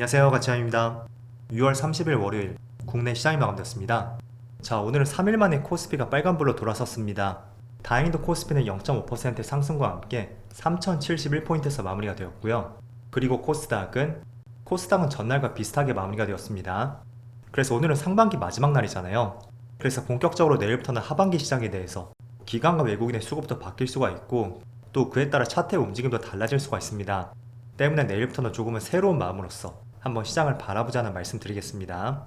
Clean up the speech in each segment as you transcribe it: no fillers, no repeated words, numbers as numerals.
안녕하세요, 가치환입니다. 6월 30일 월요일 국내 시장이 마감됐습니다. 자, 오늘은 3일 만에 코스피가 빨간불로 돌아섰습니다. 다행히도 코스피는 0.5% 상승과 함께 3071포인트에서 마무리가 되었고요. 그리고 코스닥은 전날과 비슷하게 마무리가 되었습니다. 그래서 오늘은 상반기 마지막 날이잖아요. 그래서 본격적으로 내일부터는 하반기 시장에 대해서 기관과 외국인의 수급도 바뀔 수가 있고, 또 그에 따라 차트의 움직임도 달라질 수가 있습니다. 때문에 내일부터는 조금은 새로운 마음으로서 한번 시장을 바라보자는 말씀 드리겠습니다.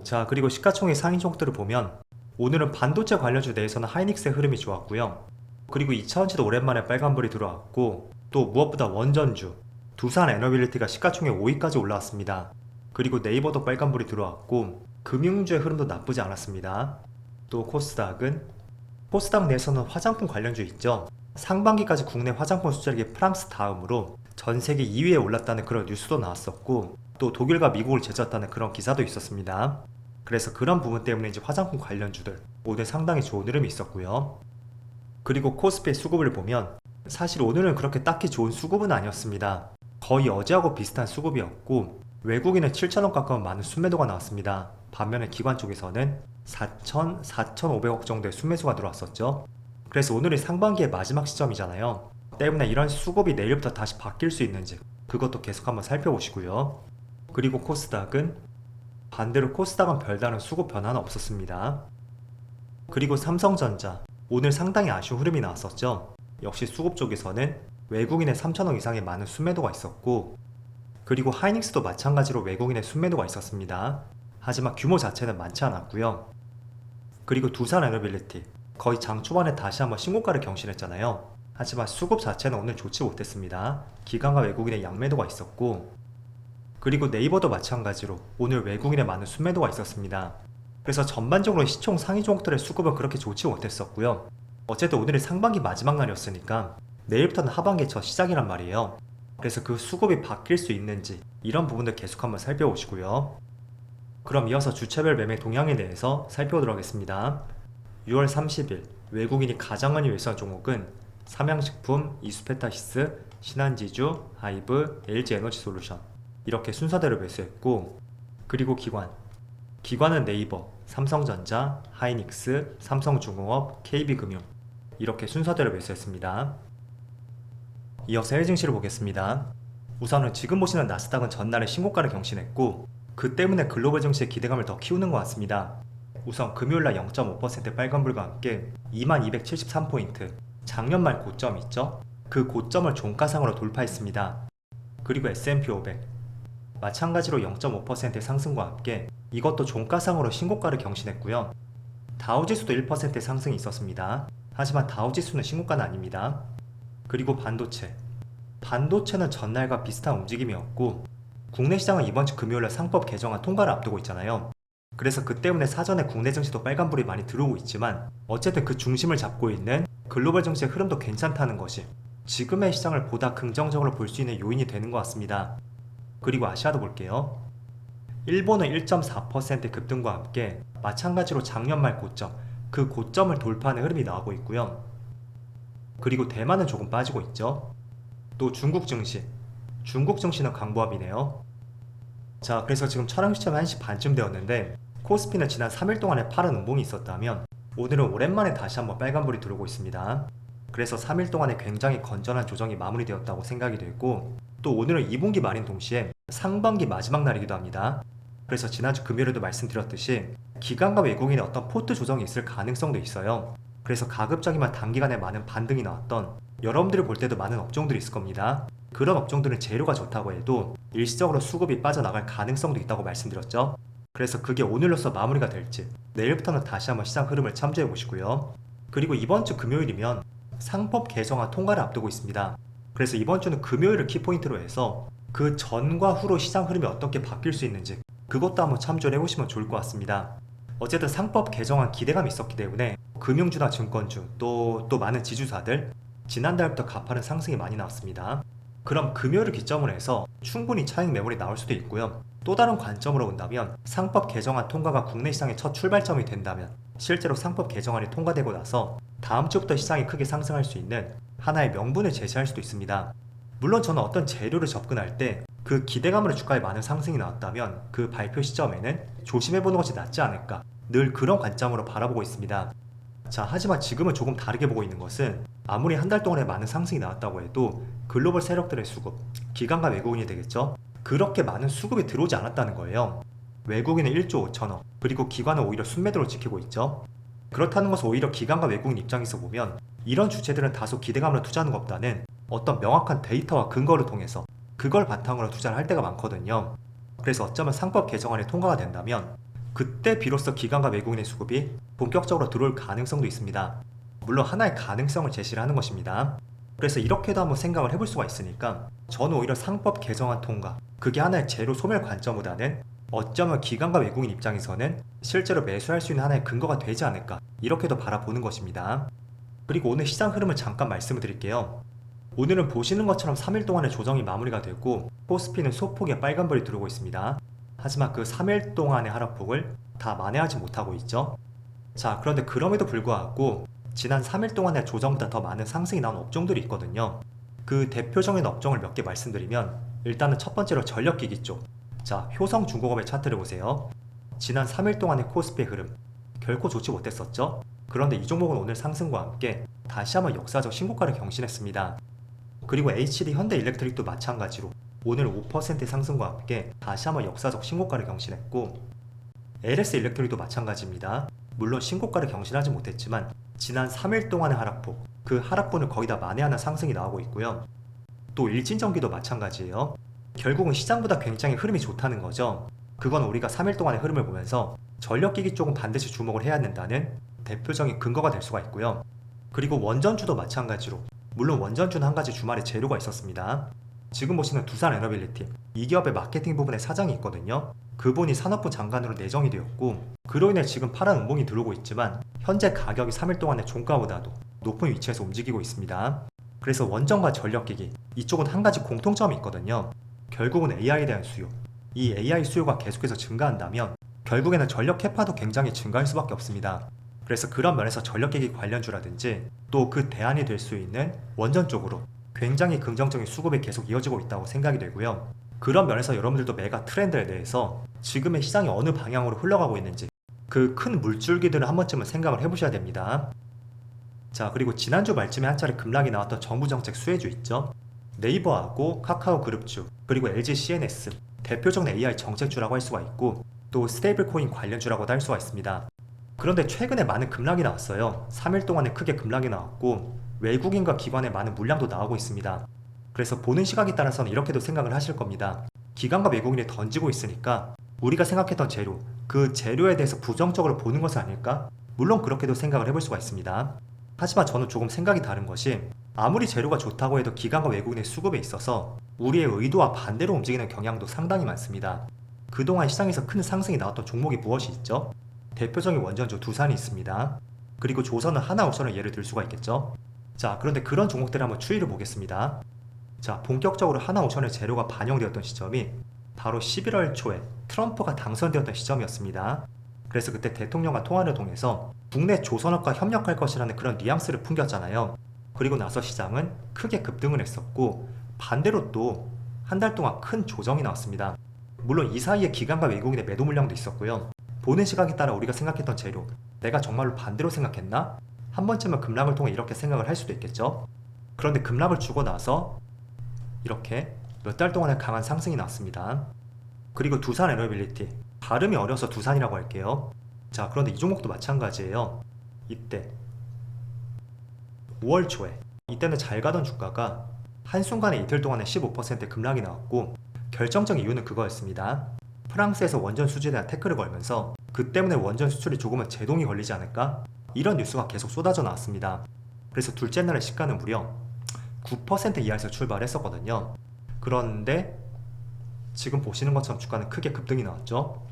자, 그리고 시가총액 상위 종목들을 보면 오늘은 반도체 관련주 내에서는 하이닉스의 흐름이 좋았고요. 그리고 2차전지도 오랜만에 빨간불이 들어왔고, 또 무엇보다 원전주 두산 에너빌리티가 시가총액 5위까지 올라왔습니다. 그리고 네이버도 빨간불이 들어왔고, 금융주의 흐름도 나쁘지 않았습니다. 또 코스닥 내에서는 화장품 관련주 있죠. 상반기까지 국내 화장품 수출액이 프랑스 다음으로 전 세계 2위에 올랐다는 그런 뉴스도 나왔었고, 또 독일과 미국을 제쳤다는 그런 기사도 있었습니다. 그래서 그런 부분 때문인지 화장품 관련주들 오늘 상당히 좋은 흐름이 있었고요. 그리고 코스피의 수급을 보면 사실 오늘은 그렇게 딱히 좋은 수급은 아니었습니다. 거의 어제하고 비슷한 수급이었고, 외국인은 7,000원 가까운 많은 순매도가 나왔습니다. 반면에 기관 쪽에서는 4,500억 정도의 순매수가 들어왔었죠. 그래서 오늘이 상반기의 마지막 시점이잖아요. 때문에 이런 수급이 내일부터 다시 바뀔 수 있는지 그것도 계속 한번 살펴보시고요. 그리고 반대로 코스닥은 별다른 수급 변화는 없었습니다. 그리고 삼성전자 오늘 상당히 아쉬운 흐름이 나왔었죠. 역시 수급 쪽에서는 외국인의 3,000억 이상의 많은 순매도가 있었고, 그리고 하이닉스도 마찬가지로 외국인의 순매도가 있었습니다. 하지만 규모 자체는 많지 않았고요. 그리고 두산 에너빌리티 거의 장 초반에 다시 한번 신고가를 경신했잖아요. 하지만 수급 자체는 오늘 좋지 못했습니다. 기관과 외국인의 양매도가 있었고, 그리고 네이버도 마찬가지로 오늘 외국인의 많은 순매도가 있었습니다. 그래서 전반적으로 시총 상위 종목들의 수급은 그렇게 좋지 못했었고요. 어쨌든 오늘이 상반기 마지막 날이었으니까 내일부터는 하반기 첫 시작이란 말이에요. 그래서 그 수급이 바뀔 수 있는지 이런 부분들 계속 한번 살펴보시고요. 그럼 이어서 주체별 매매 동향에 대해서 살펴보도록 하겠습니다. 6월 30일 외국인이 가장 많이 매수한 종목은 삼양식품, 이수페타시스, 신한지주, 하이브, LG에너지솔루션 이렇게 순서대로 매수했고, 그리고 기관은 네이버, 삼성전자, 하이닉스, 삼성중공업, KB금융 이렇게 순서대로 매수했습니다. 이어서 해외 증시를 보겠습니다. 우선은 지금 보시는 나스닥은 전날에 신고가를 경신했고, 그 때문에 글로벌 증시의 기대감을 더 키우는 것 같습니다. 우선 금요일날 0.5% 빨간불과 함께 2273포인트 작년 말 고점 있죠? 그 고점을 종가상으로 돌파했습니다. 그리고 S&P 500 마찬가지로 0.5%의 상승과 함께 이것도 종가상으로 신고가를 경신했고요. 다우지수도 1%의 상승이 있었습니다. 하지만 다우지수는 신고가는 아닙니다. 그리고 반도체는 전날과 비슷한 움직임이었고, 국내 시장은 이번 주 금요일날 상법 개정안 통과를 앞두고 있잖아요. 그래서 그 때문에 사전에 국내 증시도 빨간불이 많이 들어오고 있지만, 어쨌든 그 중심을 잡고 있는 글로벌 증시의 흐름도 괜찮다는 것이 지금의 시장을 보다 긍정적으로 볼 수 있는 요인이 되는 것 같습니다. 그리고 아시아도 볼게요. 일본은 1.4% 급등과 함께 마찬가지로 작년 말 고점, 그 고점을 돌파하는 흐름이 나오고 있고요. 그리고 대만은 조금 빠지고 있죠. 또 중국 증시는 강보합이네요. 자, 그래서 지금 촬영 시점 1시 반쯤 되었는데, 코스피는 지난 3일 동안에 파란 음봉이 있었다면 오늘은 오랜만에 다시 한번 빨간불이 들어오고 있습니다. 그래서 3일 동안에 굉장히 건전한 조정이 마무리되었다고 생각이 되고, 또 오늘은 2분기 말인 동시에 상반기 마지막 날이기도 합니다. 그래서 지난주 금요일에도 말씀드렸듯이 기관과 외국인의 어떤 포트 조정이 있을 가능성도 있어요. 그래서 가급적이면 단기간에 많은 반등이 나왔던, 여러분들이 볼 때도 많은 업종들이 있을 겁니다. 그런 업종들은 재료가 좋다고 해도 일시적으로 수급이 빠져나갈 가능성도 있다고 말씀드렸죠. 그래서 그게 오늘로써 마무리가 될지 내일부터는 다시 한번 시장 흐름을 참조해 보시고요. 그리고 이번 주 금요일이면 상법 개정안 통과를 앞두고 있습니다. 그래서 이번 주는 금요일을 키포인트로 해서 그 전과 후로 시장 흐름이 어떻게 바뀔 수 있는지 그것도 한번 참조를 해보시면 좋을 것 같습니다. 어쨌든 상법 개정안 기대감이 있었기 때문에 금융주나 증권주 또 많은 지주사들 지난달부터 가파른 상승이 많이 나왔습니다. 그럼 금요일을 기점으로 해서 충분히 차익 매물이 나올 수도 있고요. 또 다른 관점으로 본다면 상법 개정안 통과가 국내 시장의 첫 출발점이 된다면 실제로 상법 개정안이 통과되고 나서 다음 주부터 시장이 크게 상승할 수 있는 하나의 명분을 제시할 수도 있습니다. 물론 저는 어떤 재료를 접근할 때 그 기대감으로 주가에 많은 상승이 나왔다면 그 발표 시점에는 조심해보는 것이 낫지 않을까, 늘 그런 관점으로 바라보고 있습니다. 자, 하지만 지금은 조금 다르게 보고 있는 것은 아무리 한 달 동안에 많은 상승이 나왔다고 해도 글로벌 세력들의 수급, 기관과 외국인이 되겠죠? 그렇게 많은 수급이 들어오지 않았다는 거예요. 외국인은 1조 5천억, 그리고 기관은 오히려 순매도로 지키고 있죠. 그렇다는 것은 오히려 기관과 외국인 입장에서 보면 이런 주체들은 다소 기대감으로 투자하는 것보다는 어떤 명확한 데이터와 근거를 통해서 그걸 바탕으로 투자를 할 때가 많거든요. 그래서 어쩌면 상법 개정안이 통과가 된다면 그때 비로소 기관과 외국인의 수급이 본격적으로 들어올 가능성도 있습니다. 물론 하나의 가능성을 제시를 하는 것입니다. 그래서 이렇게도 한번 생각을 해볼 수가 있으니까 저는 오히려 상법 개정안 통과, 그게 하나의 재료 소멸 관점보다는 어쩌면 기관과 외국인 입장에서는 실제로 매수할 수 있는 하나의 근거가 되지 않을까, 이렇게도 바라보는 것입니다. 그리고 오늘 시장 흐름을 잠깐 말씀을 드릴게요. 오늘은 보시는 것처럼 3일 동안의 조정이 마무리가 되고 코스피는 소폭의 빨간불이 들어오고 있습니다. 하지만 그 3일 동안의 하락폭을 다 만회하지 못하고 있죠. 자, 그런데 그럼에도 불구하고 지난 3일 동안의 조정보다 더 많은 상승이 나온 업종들이 있거든요. 그 대표적인 업종을 몇 개 말씀드리면 일단은 첫 번째로 전력기기 쪽. 자, 효성중공업의 차트를 보세요. 지난 3일 동안의 코스피의 흐름 결코 좋지 못했었죠. 그런데 이 종목은 오늘 상승과 함께 다시 한번 역사적 신고가를 경신했습니다. 그리고 HD 현대일렉트릭도 마찬가지로 오늘 5%의 상승과 함께 다시 한번 역사적 신고가를 경신했고, LS 일렉트릭도 마찬가지입니다. 물론 신고가를 경신하지 못했지만 지난 3일 동안의 하락폭, 그 하락분을 거의 다 만회하는 상승이 나오고 있고요. 또 일진전기도 마찬가지예요. 결국은 시장보다 굉장히 흐름이 좋다는 거죠. 그건 우리가 3일 동안의 흐름을 보면서 전력기기 쪽은 반드시 주목을 해야 된다는 대표적인 근거가 될 수가 있고요. 그리고 원전주도 마찬가지로, 물론 원전주는 한 가지 주말에 재료가 있었습니다. 지금 보시는 두산에너빌리티, 이 기업의 마케팅 부분에 사장이 있거든요. 그분이 산업부 장관으로 내정이 되었고, 그로 인해 지금 파란 음봉이 들어오고 있지만 현재 가격이 3일 동안의 종가보다도 높은 위치에서 움직이고 있습니다. 그래서 원전과 전력기기, 이쪽은 한 가지 공통점이 있거든요. 결국은 AI에 대한 수요, 이 AI 수요가 계속해서 증가한다면 결국에는 전력 캐파도 굉장히 증가할 수밖에 없습니다. 그래서 그런 면에서 전력기기 관련주라든지 또 그 대안이 될 수 있는 원전 쪽으로 굉장히 긍정적인 수급이 계속 이어지고 있다고 생각이 되고요. 그런 면에서 여러분들도 메가 트렌드에 대해서 지금의 시장이 어느 방향으로 흘러가고 있는지 그 큰 물줄기들을 한 번쯤은 생각을 해보셔야 됩니다. 자, 그리고 지난주 말쯤에 한 차례 급락이 나왔던 정부정책 수혜주 있죠. 네이버하고 카카오그룹주, 그리고 LG CNS, 대표적인 AI 정책주라고 할 수가 있고 또 스테이블 코인 관련주라고도 할 수가 있습니다. 그런데 최근에 많은 급락이 나왔어요. 3일 동안에 크게 급락이 나왔고 외국인과 기관의 많은 물량도 나오고 있습니다. 그래서 보는 시각에 따라서는 이렇게도 생각을 하실 겁니다. 기관과 외국인이 던지고 있으니까 우리가 생각했던 재료, 그 재료에 대해서 부정적으로 보는 것은 아닐까? 물론 그렇게도 생각을 해볼 수가 있습니다. 하지만 저는 조금 생각이 다른 것이, 아무리 재료가 좋다고 해도 기관과 외국인의 수급에 있어서 우리의 의도와 반대로 움직이는 경향도 상당히 많습니다. 그동안 시장에서 큰 상승이 나왔던 종목이 무엇이 있죠? 대표적인 원전주 두산이 있습니다. 그리고 조선은 하나오션을 예를 들 수가 있겠죠. 자, 그런데 그런 종목들을 한번 추이를 보겠습니다. 자, 본격적으로 하나오션의 재료가 반영되었던 시점이 바로 11월 초에 트럼프가 당선되었던 시점이었습니다. 그래서 그때 대통령과 통화를 통해서 국내 조선업과 협력할 것이라는 그런 뉘앙스를 풍겼잖아요. 그리고 나서 시장은 크게 급등을 했었고 반대로 또 한 달 동안 큰 조정이 나왔습니다. 물론 이 사이에 기관과 외국인의 매도 물량도 있었고요. 보는 시각에 따라 우리가 생각했던 재료, 내가 정말로 반대로 생각했나? 한 번쯤은 급락을 통해 이렇게 생각을 할 수도 있겠죠. 그런데 급락을 주고 나서 이렇게 몇 달 동안의 강한 상승이 나왔습니다. 그리고 두산에너빌리티, 발음이 어려서 두산이라고 할게요. 자, 그런데 이 종목도 마찬가지예요. 이때 5월 초에 이때는 잘 가던 주가가 한순간에 이틀 동안에 15% 급락이 나왔고 결정적인 이유는 그거였습니다. 프랑스에서 원전 수주에 대한 태클을 걸면서 그 때문에 원전 수출이 조금은 제동이 걸리지 않을까? 이런 뉴스가 계속 쏟아져 나왔습니다. 그래서 둘째 날의 시가는 무려 9% 이하에서 출발했었거든요. 그런데 지금 보시는 것처럼 주가는 크게 급등이 나왔죠.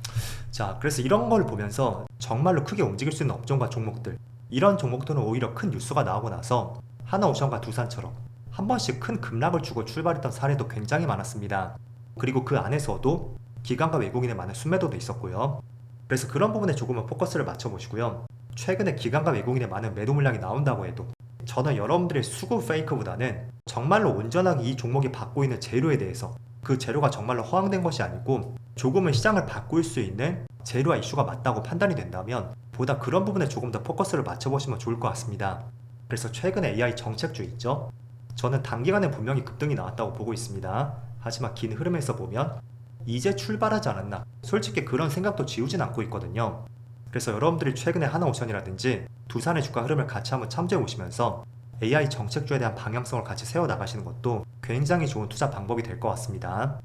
자, 그래서 이런 걸 보면서 정말로 크게 움직일 수 있는 업종과 종목들, 이런 종목들은 오히려 큰 뉴스가 나오고 나서 하나오션과 두산처럼 한 번씩 큰 급락을 주고 출발했던 사례도 굉장히 많았습니다. 그리고 그 안에서도 기관과 외국인의 많은 순매도도 있었고요. 그래서 그런 부분에 조금은 포커스를 맞춰보시고요. 최근에 기관과 외국인의 많은 매도 물량이 나온다고 해도 저는 여러분들의 수급 페이크보다는 정말로 온전하게 이 종목이 받고 있는 재료에 대해서 그 재료가 정말로 허황된 것이 아니고 조금은 시장을 바꿀 수 있는 재료와 이슈가 맞다고 판단이 된다면 보다 그런 부분에 조금 더 포커스를 맞춰보시면 좋을 것 같습니다. 그래서 최근에 AI 정책주 있죠? 저는 단기간에 분명히 급등이 나왔다고 보고 있습니다. 하지만 긴 흐름에서 보면 이제 출발하지 않았나, 솔직히 그런 생각도 지우진 않고 있거든요. 그래서 여러분들이 최근에 하나오션이라든지 두산의 주가 흐름을 같이 한번 참조해 보시면서 AI 정책주에 대한 방향성을 같이 세워나가시는 것도 굉장히 좋은 투자 방법이 될 것 같습니다.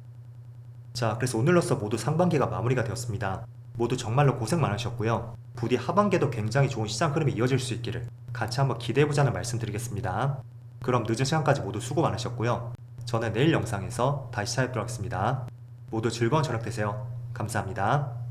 자, 그래서 오늘로써 모두 상반기가 마무리가 되었습니다. 모두 정말로 고생 많으셨고요. 부디 하반기에도 굉장히 좋은 시장 흐름이 이어질 수 있기를 같이 한번 기대해보자는 말씀 드리겠습니다. 그럼 늦은 시간까지 모두 수고 많으셨고요. 저는 내일 영상에서 다시 찾아뵙도록 하겠습니다. 모두 즐거운 저녁 되세요. 감사합니다.